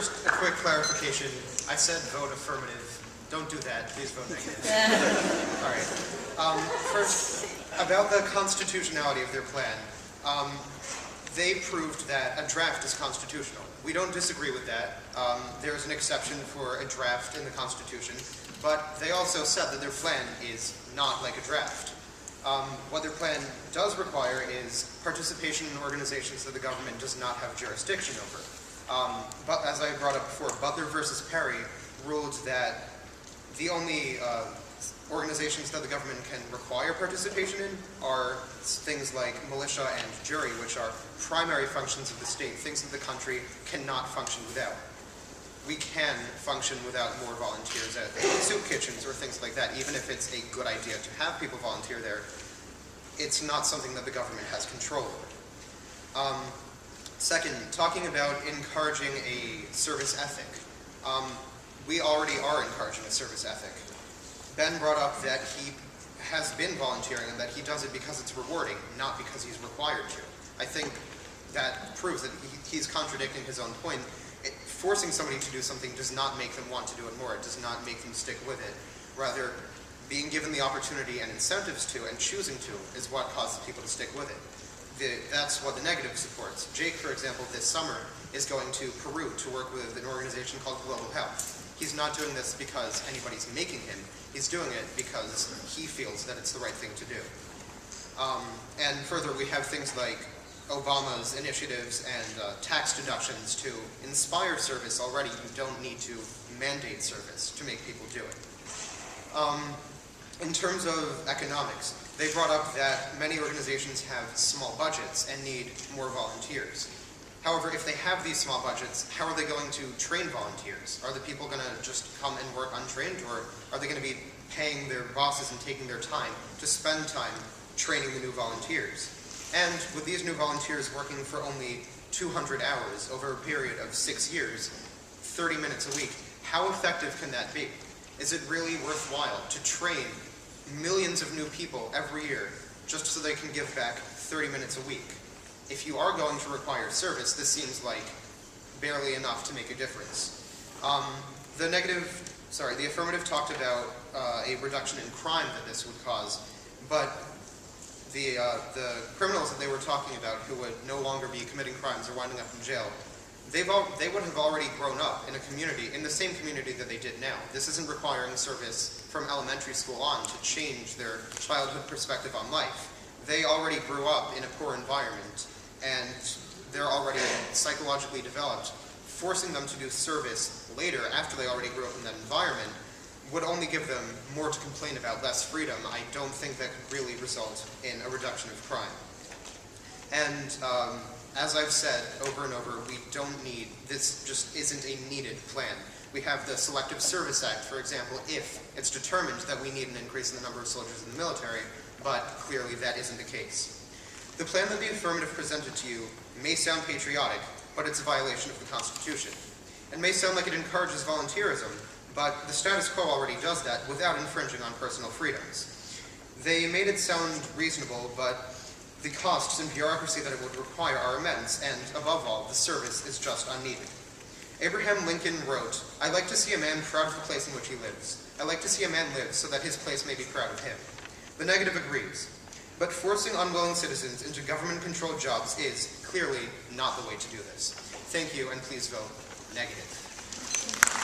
First, a quick clarification. I said vote affirmative. Don't do that. Please vote negative. All right. First, about the constitutionality of their plan. They proved that a draft is constitutional. We don't disagree with that. There's an exception for a draft in the Constitution, but they also said that their plan is not like a draft. What their plan does require is participation in organizations that the government does not have jurisdiction over. But as I brought up before, Butler versus Perry ruled that the only organizations that the government can require participation in are things like militia and jury, which are primary functions of the state, things that the country cannot function without. We can function without more volunteers at soup kitchens or things like that, even if it's a good idea to have people volunteer there. It's not something that the government has control over. Second, talking about encouraging a service ethic. We already are encouraging a service ethic. Ben brought up that he has been volunteering and that he does it because it's rewarding, not because he's required to. I think that proves that he's contradicting his own point. Forcing somebody to do something does not make them want to do it more. It does not make them stick with it. Rather, being given the opportunity and incentives to and choosing to is what causes people to stick with it. That's what the negative supports. Jake, for example, this summer is going to Peru to work with an organization called Global Health. He's not doing this because anybody's making him. He's doing it because he feels that it's the right thing to do. And further, we have things like Obama's initiatives and tax deductions to inspire service already. You don't need to mandate service to make people do it. In terms of economics, they brought up that many organizations have small budgets and need more volunteers. However, if they have these small budgets, how are they going to train volunteers? Are the people going to just come and work untrained, or are they going to be paying their bosses and taking their time to spend time training the new volunteers? And with these new volunteers working for only 200 hours over a period of 6 years, 30 minutes a week, how effective can that be? Is it really worthwhile to train millions of new people every year just so they can give back 30 minutes a week? If you are going to require service, this seems like barely enough to make a difference. The affirmative talked about a reduction in crime that this would cause, but the criminals that they were talking about who would no longer be committing crimes or winding up in jail, they would have already grown up in a community, in the same community that they did now. This isn't requiring service from elementary school on to change their childhood perspective on life. They already grew up in a poor environment, and they're already psychologically developed. Forcing them to do service later, after they already grew up in that environment, would only give them more to complain about, less freedom. I don't think that could really result in a reduction of crime. And as I've said over and over, we don't need, this just isn't a needed plan. We have the Selective Service Act, for example, if it's determined that we need an increase in the number of soldiers in the military, but clearly that isn't the case. The plan that the affirmative presented to you may sound patriotic, but it's a violation of the Constitution. It may sound like it encourages volunteerism, but the status quo already does that without infringing on personal freedoms. They made it sound reasonable, but the costs and bureaucracy that it would require are immense, and above all, the service is just unneeded. Abraham Lincoln wrote, "I like to see a man proud of the place in which he lives. I like to see a man live so that his place may be proud of him." The negative agrees. But forcing unwilling citizens into government-controlled jobs is clearly not the way to do this. Thank you, and please vote negative.